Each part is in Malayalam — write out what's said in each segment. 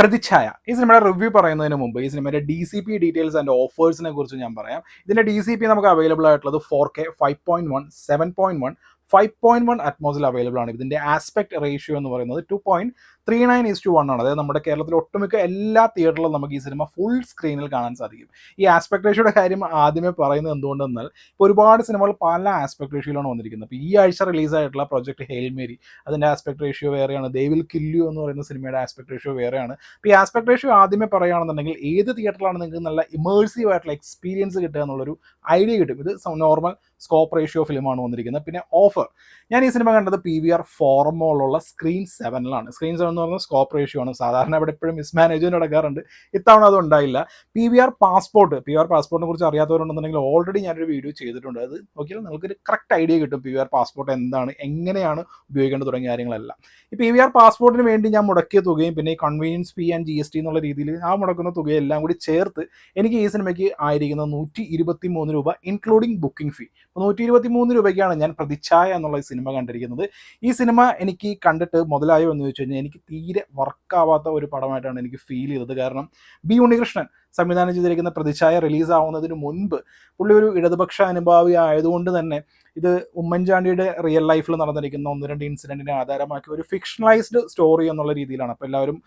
പ്രതിച്ഛായ ഈ സിനിമയുടെ റിവ്യൂ പറയുന്നതിന് മുമ്പ് ഈ സിനിമയുടെ DCP ഡീറ്റെയിൽസ് ആൻഡ് ഓഫേഴ്സിനെ കുറിച്ച് ഞാൻ പറയാം. ഇതിൻ്റെ DCP നമുക്ക് അവൈലബിൾ ആയിട്ടുള്ളത് 4K 5.1 7.1 5.1 അറ്റ്മോസിൽ അവൈലബിൾ ആണ്. ഇതിൻ്റെ ആസ്പെക്ട് റേഷ്യോ എന്ന് പറയുന്നത് 2.39:1 ആണ്. അതായത് നമ്മുടെ കേരളത്തിലെ ഒട്ടുമിക്ക എല്ലാ തിയേറ്ററിലും നമുക്ക് ഈ സിനിമ ഫുൾ സ്ക്രീനിൽ കാണാൻ സാധിക്കും. ഈ ആസ്പെക്ട് റേഷ്യോയുടെ കാര്യം ആദ്യമേ പറയുന്നത് എന്തുകൊണ്ടെന്നാൽ ഇപ്പോൾ ഒരുപാട് സിനിമകൾ പല ആസ്പെക്ട് റേഷ്യോയിലാണ് വന്നിരിക്കുന്നത്. ഇപ്പോൾ ഈ ആഴ്ച റിലീസായിട്ടുള്ള പ്രൊജക്ട് ഹെയിൽ മേരി, അതിൻ്റെ ആസ്പെക്ട് റേഷ്യോ വേറെയാണ്. ദേ വിൽ കിൽ യു എന്ന് പറയുന്ന സിനിമയുടെ ആസ്പെക്ട് റേഷ്യോ വേറെയാണ്. അപ്പോൾ ഈ ആസ്പെക്ട് റേഷ്യോ ആദ്യമേ പറയുകയാണെന്നുണ്ടെങ്കിൽ ഏത് തിയേറ്ററിലാണ് നിങ്ങൾക്ക് നല്ല ഇമേഴ്സീവ് ആയിട്ടുള്ള എക്സ്പീരിയൻസ് കിട്ടുക എന്നുള്ളൊരു ഐഡിയ കിട്ടും. ഇത് നോർമൽ സ്കോപ്പ് റേഷ്യോ ഫിലിമാണ് വന്നിരിക്കുന്നത്. പിന്നെ ഓഫർ, ഞാൻ ഈ സിനിമ കണ്ടത് PVR ഫോർമോളുള്ള സ്ക്രീൻ 7-ലാണ്. സ്ക്രീൻ 7 എന്ന് പറയുന്നത് സ്കോപ്പ് റേഷ്യോ ആണ്. സാധാരണ ഇവിടെ എപ്പോഴും മിസ്മാനേജ്മെന്റ് നടക്കാറുണ്ട്, ഇത്തവണ അത് ഉണ്ടായില്ല. PVR പാസ്പോർട്ടിനെ കുറിച്ച് അറിയാത്തവരുണ്ടെന്നുണ്ടെങ്കിൽ ഓൾറെഡി ഞാനൊരു വീഡിയോ ചെയ്തിട്ടുണ്ട്. അത് നോക്കിയാൽ നിങ്ങൾക്കൊരു കറക്റ്റ് ഐഡിയ കിട്ടും PVR പാസ്പോർട്ട് എന്താണ്, എങ്ങനെയാണ് ഉപയോഗിക്കേണ്ടത് തുടങ്ങിയ കാര്യങ്ങളെല്ലാം. ഈ PVR പാസ്പോർട്ടിന് വേണ്ടി ഞാൻ മുടക്കിയ തുകയും പിന്നെ ഈ കൺവീനിയൻസ് ഫീ ആൻഡ് GST എന്നുള്ള രീതിയിൽ ആ മുടക്കുന്ന തുകയെല്ലാം കൂടി ചേർത്ത് എനിക്ക് ഈ സിനിമയ്ക്ക് ആയിരിക്കുന്നത് 123 രൂപ ഇൻക്ലൂഡിങ് ബുക്കിംഗ് ഫീ. 123 രൂപയ്ക്കാണ് ഞാൻ പ്രതിച്ഛായ എന്നുള്ള സിനിമ കണ്ടിരിക്കുന്നത്. ഈ സിനിമ എനിക്ക് കണ്ടിട്ട് മുതലായോ എന്ന് ചോദിച്ചു കഴിഞ്ഞാൽ എനിക്ക് തീരെ വർക്കാവാത്ത ഒരു പടമായിട്ടാണ് എനിക്ക് ഫീൽ ചെയ്തത്. കാരണം B ഉണ്ണികൃഷ്ണൻ സംവിധാനം ചെയ്തിരിക്കുന്ന പ്രതിച്ഛായ റിലീസാവുന്നതിന് മുൻപ് പുള്ളി ഒരു ഇടതുപക്ഷ അനുഭാവി ആയതുകൊണ്ട് തന്നെ ഇത് ഉമ്മൻചാണ്ടിയുടെ റിയൽ ലൈഫിൽ നടന്നിരിക്കുന്ന 1-2 ഇൻസിഡൻറ്റിനെ ആധാരമാക്കി ഒരു ഫിക്ഷണലൈസ്ഡ് സ്റ്റോറി എന്നുള്ള രീതിയിലാണ്. അപ്പോൾ എല്ലാവരും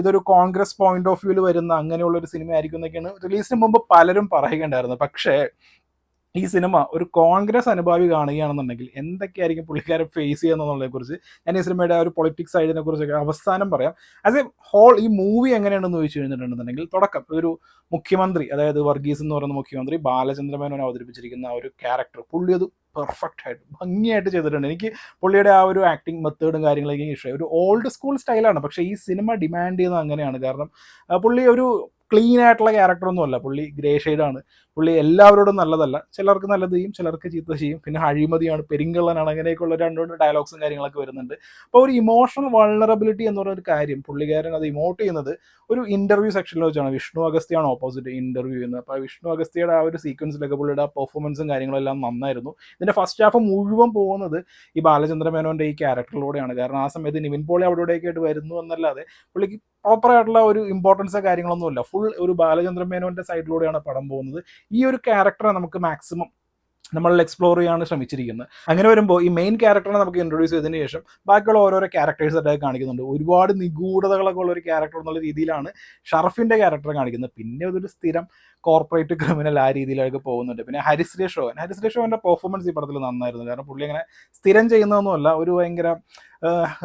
ഇതൊരു കോൺഗ്രസ് പോയിന്റ് ഓഫ് വ്യൂവിൽ വരുന്ന അങ്ങനെയുള്ളൊരു സിനിമ ആയിരിക്കും എന്നൊക്കെയാണ് റിലീസിന് മുമ്പ് പലരും പറയുകയുണ്ടായിരുന്നത്. പക്ഷേ ഈ സിനിമ ഒരു കോൺഗ്രസ് അനുഭാവി കാണുകയാണെന്നുണ്ടെങ്കിൽ എന്തൊക്കെയായിരിക്കും പുള്ളിക്കാരൻ ഫേസ് ചെയ്യുന്നതിനെക്കുറിച്ച് ഞാൻ ഈ സിനിമയുടെ ആ ഒരു പൊളിറ്റിക്സ് സൈഡിനെ കുറിച്ചൊക്കെ അവസാനം പറയാം. ആസ് എ ഹോൾ ഈ മൂവി എങ്ങനെയാണെന്ന് ചോദിച്ചു കഴിഞ്ഞിട്ടുണ്ടെന്നുണ്ടെങ്കിൽ തുടക്കം ഒരു മുഖ്യമന്ത്രി, അതായത് വർഗീസ് എന്ന് പറയുന്ന മുഖ്യമന്ത്രി ബാലചന്ദ്രമേനോൻ അവതരിപ്പിച്ചിരിക്കുന്ന ആ ഒരു ക്യാരക്ടർ, പുള്ളി അത് പെർഫെക്റ്റ് ആയിട്ട് ഭംഗിയായിട്ട് ചെയ്തിട്ടുണ്ട്. എനിക്ക് പുള്ളിയുടെ ആ ഒരു ആക്ടിങ് മെത്തേഡും കാര്യങ്ങളൊക്കെ ഇഷ്ടമായി. ഒരു ഓൾഡ് സ്കൂൾ സ്റ്റൈലാണ്, പക്ഷേ ഈ സിനിമ ഡിമാൻഡ് ചെയ്യുന്നത് അങ്ങനെയാണ്. കാരണം പുള്ളി ഒരു ക്ലീൻ ആയിട്ടുള്ള ക്യാരക്ടറൊന്നുമല്ല, പുള്ളി ഗ്രേ ഷെയ്ഡാണ്. പുള്ളി എല്ലാവരോടും നല്ലതല്ല, ചിലർക്ക് നല്ലത് ചെയ്യും, ചിലർക്ക് ചീത്ത ചെയ്യും, പിന്നെ അഴിമതിയാണ്, പെരിങ്കള്ളനാണ്, അങ്ങനെയൊക്കെയുള്ള രണ്ട് ഡയലോഗ്സും കാര്യങ്ങളൊക്കെ വരുന്നുണ്ട്. അപ്പോൾ ഒരു ഇമോഷണൽ വൾണറബിലിറ്റി എന്ന് പറയുന്ന ഒരു കാര്യം പുള്ളിക്കാരൻ അത് ഇമോട്ട് ചെയ്യുന്നത് ഒരു ഇൻ്റർവ്യൂ സെക്ഷനിൽ വെച്ചാണ്. വിഷ്ണു അഗസ്തിയാണ് ഓപ്പോസിറ്റ് ഇൻ്റർവ്യൂ ചെയ്യുന്നത്. അപ്പോൾ വിഷ്ണു അഗസ്തിയുടെ ആ ഒരു സീക്വൻസിലൊക്കെ പുള്ളിയുടെ ആ പെർഫോമൻസും കാര്യങ്ങളെല്ലാം നന്നായിരുന്നു. ഇതിൻ്റെ ഫസ്റ്റ് ഹാഫ് മുഴുവൻ പോകുന്നത് ഈ ബാലചന്ദ്ര മേനോൻ്റെ ഈ ക്യാരക്ടറിലൂടെയാണ്. കാരണം ആ സമയത്ത് നിവിൻ പോളി അവിടെയൊക്കെ ആയിട്ട് വരുന്നു എന്നല്ലാതെ പുള്ളിക്ക് പ്രോപ്പറായിട്ടുള്ള ഒരു ഇമ്പോർട്ടൻസോ കാര്യങ്ങളൊന്നുമില്ല. ഫുൾ ഒരു ബാലചന്ദ്ര മേനോൻ്റെ സൈഡിലൂടെയാണ് പടം പോകുന്നത്. ഈ ഒരു ക്യാരക്ടറെ നമുക്ക് മാക്സിമം നമ്മൾ എക്സ്പ്ലോർ ചെയ്യാൻ ശ്രമിച്ചിരിക്കുന്നത്. അങ്ങനെ വരുമ്പോൾ ഈ മെയിൻ ക്യാരക്ടറിനെ നമുക്ക് ഇൻട്രൊഡ്യൂസ് ചെയ്തതിന് ശേഷം ബാക്കിയുള്ള ഓരോരോ ക്യാരക്ടേഴ്സായിട്ട് കാണിക്കുന്നുണ്ട്. ഒരുപാട് നിഗൂഢതകളൊക്കെ ഉള്ള ഒരു ക്യാരക്ടർ എന്നുള്ള രീതിയിലാണ് ഷറഫിൻ്റെ ക്യാരക്ടർ കാണിക്കുന്നത്. പിന്നെ അതൊരു സ്ഥിരം കോർപ്പറേറ്റ് ക്രിമിനൽ ആ രീതിയിലൊക്കെ പോകുന്നുണ്ട്. പിന്നെ ഹരിസ് രേഷോൻ്റെ പെർഫോമൻസ് ഈ പടത്തിൽ നന്നായിരുന്നു. കാരണം പുള്ളി അങ്ങനെ സ്ഥിരം ചെയ്യുന്നതൊന്നുമല്ല, ഒരു ഭയങ്കര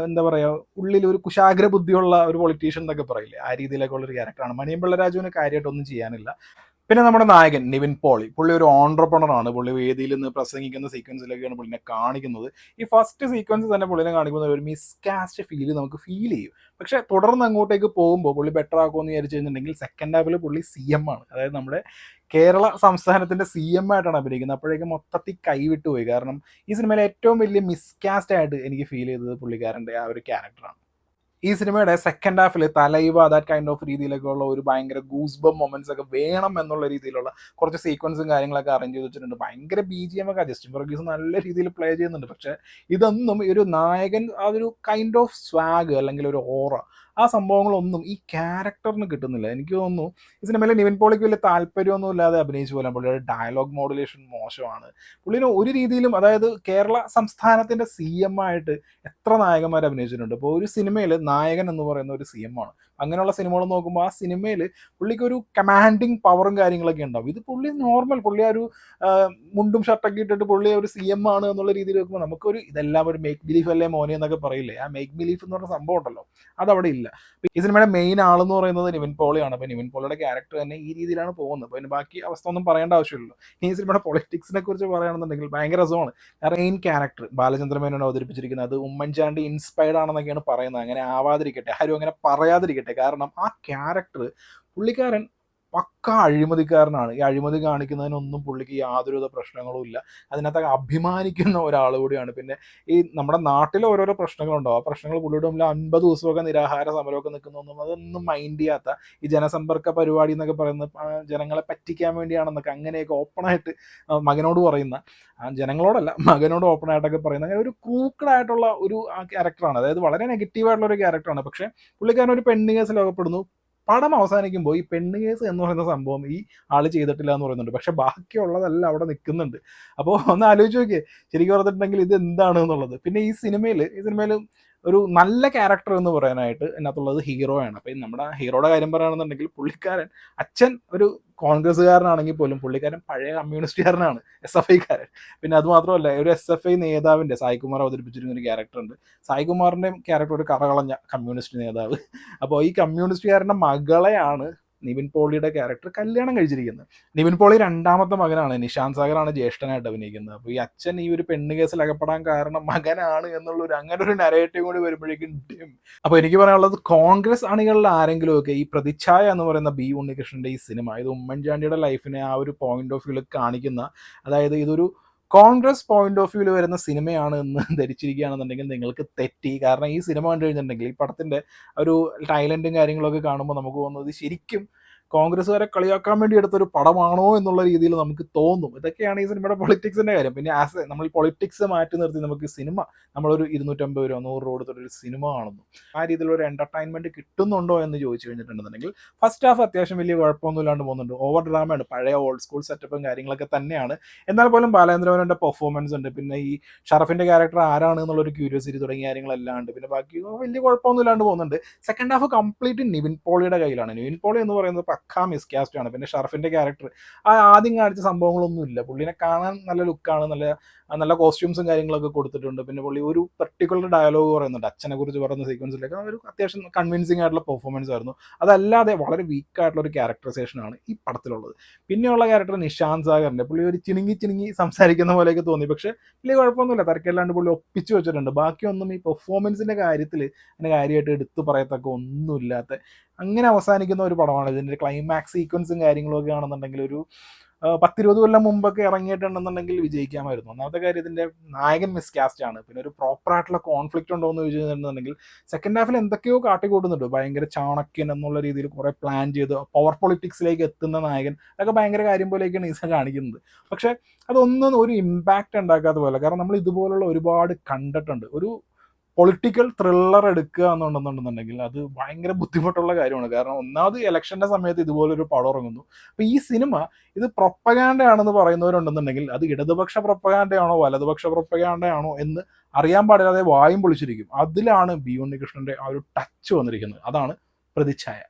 എന്താ പറയുക, ഉള്ളിൽ ഒരു കുശാഗ്ര ബുദ്ധിയുള്ള ഒരു പൊളിറ്റീഷ്യൻ എന്നൊക്കെ പറയില്ലേ, ആ രീതിയിലൊക്കെ ഉള്ളൊരു ക്യാരക്ടറാണ്. മണിയമ്പിള്ള രാജുവിന് കാര്യമായിട്ടൊന്നും ചെയ്യാനില്ല. പിന്നെ നമ്മുടെ നായകൻ നിവിൻ പോളി, പുള്ളി ഒരു ഓൺട്രപ്രണറാണ്. പുള്ളി വേദിയിൽ നിന്ന് പ്രസംഗിക്കുന്ന സീക്വൻസിലൊക്കെയാണ് പുള്ളിനെ കാണിക്കുന്നത്. ഈ ഫസ്റ്റ് സീക്വൻസ് തന്നെ പുള്ളിനെ കാണിക്കുന്നത് ഒരു മിസ്കാസ്റ്റ് ഫീല് നമുക്ക് ഫീൽ ചെയ്യും. പക്ഷേ തുടർന്ന് അങ്ങോട്ടേക്ക് പോകുമ്പോൾ പുള്ളി ബെറ്റർ ആക്കുമെന്ന് വിചാരിച്ചു കഴിഞ്ഞിട്ടുണ്ടെങ്കിൽ സെക്കൻഡ് ഹാഫിൽ പുള്ളി CM ആണ്. അതായത് നമ്മുടെ കേരള സംസ്ഥാനത്തിൻ്റെ CM ആയിട്ടാണ് അഭിനയിക്കുന്നത്. അപ്പോഴേക്കും മൊത്തത്തിൽ കൈവിട്ടുപോയി. കാരണം ഈ സിനിമയിലെ ഏറ്റവും വലിയ മിസ്കാസ്റ്റ് ആയിട്ട് എനിക്ക് ഫീൽ ചെയ്തത് പുള്ളിക്കാരൻ്റെ ആ ഒരു ക്യാരക്ടറാണ്. ഈ സിനിമയുടെ second Hafil തലൈവ that kind of രീതിയിലൊക്കെ ഉള്ള ഒരു ഭയങ്കര ഗൂസ്ബം മൊമെന്റ്സ് ഒക്കെ വേണം എന്നുള്ള രീതിയിലുള്ള കുറച്ച് സീക്വൻസും കാര്യങ്ങളൊക്കെ അറേഞ്ച് ചെയ്ത് വെച്ചിട്ടുണ്ട്. ഭയങ്കര BGM ഒക്കെ ജസ്റ്റിൻ വർഗീസ് നല്ല രീതിയിൽ പ്ലേ ചെയ്യുന്നുണ്ട്. പക്ഷേ ഇതൊന്നും ഈ ഒരു നായകൻ ആ ഒരു കൈൻഡ് ഓഫ് സ്വാഗ് അല്ലെങ്കിൽ ഒരു ഓറ, ആ സംഭവങ്ങളൊന്നും ഈ ക്യാരക്ടറിന് കിട്ടുന്നില്ല. എനിക്ക് തോന്നുന്നു ഈ സിനിമയിൽ നിവിൻ പോളിക്ക് വലിയ താല്പര്യമൊന്നും ഇല്ലാതെ അഭിനയിച്ചു പോലെ. പുള്ളിയുടെ ഡയലോഗ് മോഡുലേഷൻ മോശമാണ്. പുള്ളിന് ഒരു രീതിയിലും, അതായത് കേരള സംസ്ഥാനത്തിൻ്റെ CM ആയിട്ട് എത്ര നായകന്മാർ അഭിനയിച്ചിട്ടുണ്ട്. ഇപ്പോൾ ഒരു സിനിമയിൽ നായകൻ എന്ന് പറയുന്ന ഒരു CM ആണ്. അങ്ങനെയുള്ള സിനിമകൾ നോക്കുമ്പോൾ ആ സിനിമയിൽ പുള്ളിക്ക് ഒരു കമാൻഡിങ് പവറും കാര്യങ്ങളൊക്കെ ഉണ്ടാവും. ഇത് പുള്ളി നോർമൽ, പുള്ളി ആ ഒരു മുണ്ടും ഷർട്ടൊക്കെ ഇട്ടിട്ട് പുള്ളി ഒരു CM ആണ് എന്നുള്ള രീതിയിൽ വെക്കുമ്പോൾ നമുക്കൊരു ഇതെല്ലാം ഒരു മേക്ക് ബിലീഫ് അല്ലേ മോനെ എന്നൊക്കെ പറയില്ലേ, ആ മേക്ക് ബിലീഫ് എന്ന് പറഞ്ഞ സംഭവം ഉണ്ടല്ലോ, അതവിടെ ഇല്ല. ഈ സിനിമയുടെ മെയിൻ ആളെന്ന് പറയുന്നത് നിവിൻ പോളിയാണ്. അപ്പോൾ നിവിൻ പോളിയുടെ ക്യാരക്ടർ തന്നെ ഈ രീതിയിലാണ് പോകുന്നത്. അപ്പോൾ അതിന് ബാക്കി അവസ്ഥ ഒന്നും പറയേണ്ട ആവശ്യമില്ലല്ലോ. ഈ സിനിമയുടെ പൊളിറ്റിക്സിനെ കുറിച്ച് പറയുകയാണെന്നുണ്ടെങ്കിൽ ഭയങ്കര രസമാണ്. കാരണം മെയിൻ ക്യാരക്ടർ ബാലചന്ദ്ര മേനോൻ അവതരിപ്പിച്ചിരിക്കുന്നത് അത് ഉമ്മൻചാണ്ടി ഇൻസ്പയർഡ് ആണെന്നൊക്കെയാണ് പറയുന്നത്. അങ്ങനെ ആവാതിരിക്കട്ടെ, ആരും അങ്ങനെ പറയാതിരിക്കട്ടെ. കാരണം ആ ക്യാരക്ടർ പുള്ളിക്കാരൻ പക്ക അഴിമതിക്കാരനാണ്. ഈ അഴിമതി കാണിക്കുന്നതിനൊന്നും പുള്ളിക്ക് യാതൊരുവിധ പ്രശ്നങ്ങളും ഇല്ല. അതിനകത്ത് അഭിമാനിക്കുന്ന ഒരാൾ കൂടിയാണ്. പിന്നെ ഈ നമ്മുടെ നാട്ടിൽ ഓരോരോ പ്രശ്നങ്ങളുണ്ടാവും. ആ പ്രശ്നങ്ങൾ പുള്ളിയുടെ മുമ്പിൽ 50 ദിവസമൊക്കെ നിരാഹാര സമരമൊക്കെ നിൽക്കുന്നൊന്നും അതൊന്നും മൈൻഡ് ചെയ്യാത്ത ഈ ജനസമ്പർക്ക പരിപാടി എന്നൊക്കെ പറയുന്നത് ജനങ്ങളെ പറ്റിക്കാൻ വേണ്ടിയാണെന്നൊക്കെ അങ്ങനെയൊക്കെ ഓപ്പണായിട്ട് മകനോട് പറയുന്ന, ജനങ്ങളോടല്ല മകനോട് ഓപ്പണായിട്ടൊക്കെ പറയുന്ന അങ്ങനെ ഒരു ക്രൂക്കഡായിട്ടുള്ള ഒരു ക്യാരക്ടറാണ്. അതായത് വളരെ നെഗറ്റീവായിട്ടുള്ള ഒരു ക്യാരക്ടറാണ്. പക്ഷേ പുള്ളിക്കാരൻ ഒരു പെണ്ണ് കേസിൽ അകപ്പെടുന്നു. പടം അവസാനിക്കുമ്പോൾ ഈ പെണ്ണ് കേസ് എന്ന് പറയുന്ന സംഭവം ഈ ആൾ ചെയ്തിട്ടില്ല എന്ന് പറയുന്നുണ്ട്. പക്ഷെ ബാക്കിയുള്ളതെല്ലാം അവിടെ നിൽക്കുന്നുണ്ട്. അപ്പോൾ ഒന്ന് ആലോചിച്ച് നോക്കിയേ ശരിക്കും പറഞ്ഞിട്ടുണ്ടെങ്കിൽ ഇത് എന്താണ് എന്നുള്ളത്. പിന്നെ ഈ സിനിമയിൽ ഒരു നല്ല ക്യാരക്ടർ എന്ന് പറയാനായിട്ട് ഇതിനകത്തുള്ളത് ഹീറോയാണ്. അപ്പോൾ നമ്മുടെ ഹീറോയുടെ കാര്യം പറയുകയാണെന്നുണ്ടെങ്കിൽ പുള്ളിക്കാരൻ അച്ഛൻ ഒരു കോൺഗ്രസ്സുകാരനാണെങ്കിൽ പോലും പുള്ളിക്കാരൻ പഴയ കമ്മ്യൂണിസ്റ്റുകാരനാണ്, SFIക്കാരൻ. പിന്നെ അതുമാത്രമല്ല ഒരു SFI നേതാവിൻ്റെ സായികുമാർ അവതരിപ്പിച്ചിരുന്ന ഒരു ക്യാരക്ടറുണ്ട്. സായികുമാറിൻ്റെ ക്യാരക്ടർ ഒരു കറകളഞ്ഞ കമ്മ്യൂണിസ്റ്റ് നേതാവ്. അപ്പോൾ ഈ കമ്മ്യൂണിസ്റ്റുകാരൻ്റെ മകളെയാണ് നിവിൻ പോളിയുടെ ക്യാരക്ടർ കല്യാണം കഴിച്ചിരിക്കുന്നത്. നിവിൻ പോളി രണ്ടാമത്തെ മകനാണ്, നിഷാന്ത് സാഗറാണ് ജ്യേഷ്ഠനായിട്ട് അഭിനയിക്കുന്നത്. അപ്പോൾ ഈ അച്ഛൻ ഈ ഒരു പെണ്ണ് കേസിൽ അകപ്പെടാൻ കാരണം മകനാണ് എന്നുള്ളൊരു അങ്ങനെ ഒരു നരേറ്റീവ് കൂടി വരുമ്പോഴേക്കും അപ്പോൾ എനിക്ക് പറയാനുള്ളത് കോൺഗ്രസ് അണികളിൽ ആരെങ്കിലുമൊക്കെ ഈ പ്രതിച്ഛായ എന്ന് പറയുന്ന ബി ഉണ്ണികൃഷ്ണൻ്റെ ഈ സിനിമ ഇത് ഉമ്മൻചാണ്ടിയുടെ ലൈഫിനെ ആ ഒരു പോയിന്റ് ഓഫ് വ്യൂവിൽ കാണിക്കുന്ന, അതായത് ഇതൊരു കോൺഗ്രസ് പോയിന്റ് ഓഫ് വ്യൂവിൽ വരുന്ന സിനിമയാണ് എന്ന് ധരിച്ചിരിക്കുകയാണെന്നുണ്ടെങ്കിൽ നിങ്ങൾക്ക് തെറ്റി. കാരണം ഈ സിനിമ കണ്ടു കഴിഞ്ഞിട്ടുണ്ടെങ്കിൽ ഈ പടത്തിൻ്റെ ഒരു ടൈലൻറ്റും കാര്യങ്ങളൊക്കെ കാണുമ്പോൾ നമുക്ക് തോന്നുന്നത് ശരിക്കും കോൺഗ്രസ്സുകാരെ കളിയാക്കാൻ വേണ്ടി എടുത്തൊരു പടമാണോ എന്നുള്ള രീതിയിൽ നമുക്ക് തോന്നും. ഇതൊക്കെയാണ് ഈ സിനിമയുടെ പൊളിറ്റിക്സിൻ്റെ കാര്യം. പിന്നെ നമ്മൾ പൊളിറ്റിക്സ് മാറ്റി നിർത്തി നമുക്ക് സിനിമ നമ്മളൊരു 250 രൂപ 100 രൂപ കൊടുത്തൊരു സിനിമ കാണുന്നു. ആ രീതിയിലൊരു എൻ്റർടൈൻമെൻറ്റ് കിട്ടുന്നുണ്ടോ എന്ന് ചോദിച്ചു കഴിഞ്ഞിട്ടുണ്ടെന്നുണ്ടെങ്കിൽ ഫസ്റ്റ് ഹാഫ് അത്യാവശ്യം വലിയ കുഴപ്പമൊന്നും ഇല്ലാണ്ട് പോകുന്നുണ്ട്. ഓവർ ഡ്രാമയാണ്, പഴയ ഓൾഡ് സ്കൂൾ സെറ്റപ്പും കാര്യങ്ങളൊക്കെ തന്നെയാണ്. എന്നാൽ പോലും ബാലേന്ദ്രമേനോൻ്റെ പെർഫോമൻസ് ഉണ്ട്. പിന്നെ ഈ ഷറഫിൻ്റെ ക്യാരക്ടർ ആരാണ് എന്നുള്ളൊരു ക്യൂരിയോസിറ്റി തുടങ്ങിയ കാര്യങ്ങളെല്ലാം ഉണ്ട്. പിന്നെ ബാക്കി വലിയ കുഴപ്പമൊന്നും ഇല്ലാണ്ട് പോകുന്നുണ്ട്. സെക്കൻഡ് ഹാഫ് കംപ്ലീറ്റ് നിവിൻ പോളിയുടെ കയ്യിലാണ്. നിവിൻ പോളി എന്ന് പറയുന്നത് പക്കാ മിസ്കാസ്റ്റ് ആണ്. പിന്നെ ഷറഫിൻ്റെ ക്യാരക്ടർ ആദ്യം കാണിച്ച സംഭവങ്ങളൊന്നും ഇല്ല. പുള്ളിനെ കാണാൻ നല്ല ലുക്കാണ്, നല്ല കോസ്റ്റ്യൂംസും കാര്യങ്ങളൊക്കെ കൊടുത്തിട്ടുണ്ട്. പിന്നെ പുള്ളി ഒരു പെർട്ടിക്കുലർ ഡയലോഗ് പറയുന്നുണ്ട് അച്ഛനെ കുറിച്ച് പറയുന്ന സീക്വൻസിലേക്ക്, ഒരു അത്യാവശ്യം കൺവിൻസിങ് ആയിട്ടുള്ള പെർഫോമൻസ് ആയിരുന്നു. അതല്ലാതെ വളരെ വീക്കായിട്ടുള്ള ഒരു ക്യാരക്ടറൈസേഷനാണ് ഈ പടത്തിലുള്ളത്. പിന്നെയുള്ള ക്യാരക്ടർ നിഷാന്ത് സാഗറിൻ്റെ, പുള്ളി ഒരു ചിണുങ്ങി സംസാരിക്കുന്ന പോലെയൊക്കെ തോന്നി. പക്ഷേ വലിയ കുഴപ്പമൊന്നുമില്ല, തിരക്കില്ലാണ്ട് പുള്ളി ഒപ്പിച്ച് വെച്ചിട്ടുണ്ട്. ബാക്കിയൊന്നും ഈ പെർഫോമൻസിൻ്റെ കാര്യത്തിൽ അങ്ങനെ കാര്യമായിട്ട് എടുത്തു പറയത്തക്ക ഒന്നുമില്ലാത്ത അങ്ങനെ അവസാനിക്കുന്ന ഒരു പടമാണ്. ഇതിൻ്റെ ക്ലൈമാക്സ് സീക്വൻസും കാര്യങ്ങളും ഒക്കെ ആണെന്നുണ്ടെങ്കിൽ ഒരു 10-20 കൊല്ലം മുമ്പൊക്കെ ഇറങ്ങിയിട്ടുണ്ടെന്നുണ്ടെങ്കിൽ വിജയിക്കാമായിരുന്നു. ഒന്നാമത്തെ കാര്യം ഇതിൻ്റെ നായകൻ മിസ്കാസ്റ്റ് ആണ്. പിന്നെ ഒരു പ്രോപ്പറായിട്ടുള്ള കോൺഫ്ലിക്റ്റ് ഉണ്ടോ എന്ന് ചോദിച്ചിട്ടുണ്ടെന്നുണ്ടെങ്കിൽ സെക്കൻഡ് ഹാഫിൽ എന്തൊക്കെയോ കാട്ടിക്കൂട്ടുന്നുണ്ട്. ഭയങ്കര ചാണക്യൻ എന്നുള്ള രീതിയിൽ കുറേ പ്ലാൻ ചെയ്ത് പവർ പൊളിറ്റിക്സിലേക്ക് എത്തുന്ന നായകൻ, അതൊക്കെ ഭയങ്കര കാര്യം പോലെയൊക്കെയാണ് ഈസ കാണിക്കുന്നത്. പക്ഷേ അതൊന്നും ഒരു ഇമ്പാക്റ്റ് ഉണ്ടാക്കാത്ത പോലെ, കാരണം നമ്മൾ ഇതുപോലുള്ള ഒരുപാട് കണ്ടിട്ടുണ്ട്. ഒരു പൊളിറ്റിക്കൽ ത്രില്ലർ എടുക്കുക എന്നുണ്ടെന്നുണ്ടെന്നുണ്ടെങ്കിൽ അത് ഭയങ്കര ബുദ്ധിമുട്ടുള്ള കാര്യമാണ്. കാരണം ഒന്നാമത് ഇലക്ഷൻ്റെ സമയത്ത് ഇതുപോലൊരു പടം ഇറങ്ങുന്നു. അപ്പോൾ ഈ സിനിമ ഇത് പ്രൊപ്പഗാൻഡയാണെന്ന് പറയുന്നവരുണ്ടെന്നുണ്ടെങ്കിൽ അത് ഇടതുപക്ഷ പ്രൊപ്പഗാൻഡയാണോ വലതുപക്ഷ പ്രൊപ്പഗാൻഡയാണോ എന്ന് അറിയാൻ പാടില്ലാതെ വായും പൊളിച്ചിരിക്കും. അതിലാണ് ബി ഉണ്ണികൃഷ്ണൻ്റെ ആ ഒരു ടച്ച് വന്നിരിക്കുന്നത്. അതാണ് പ്രതിച്ഛായ.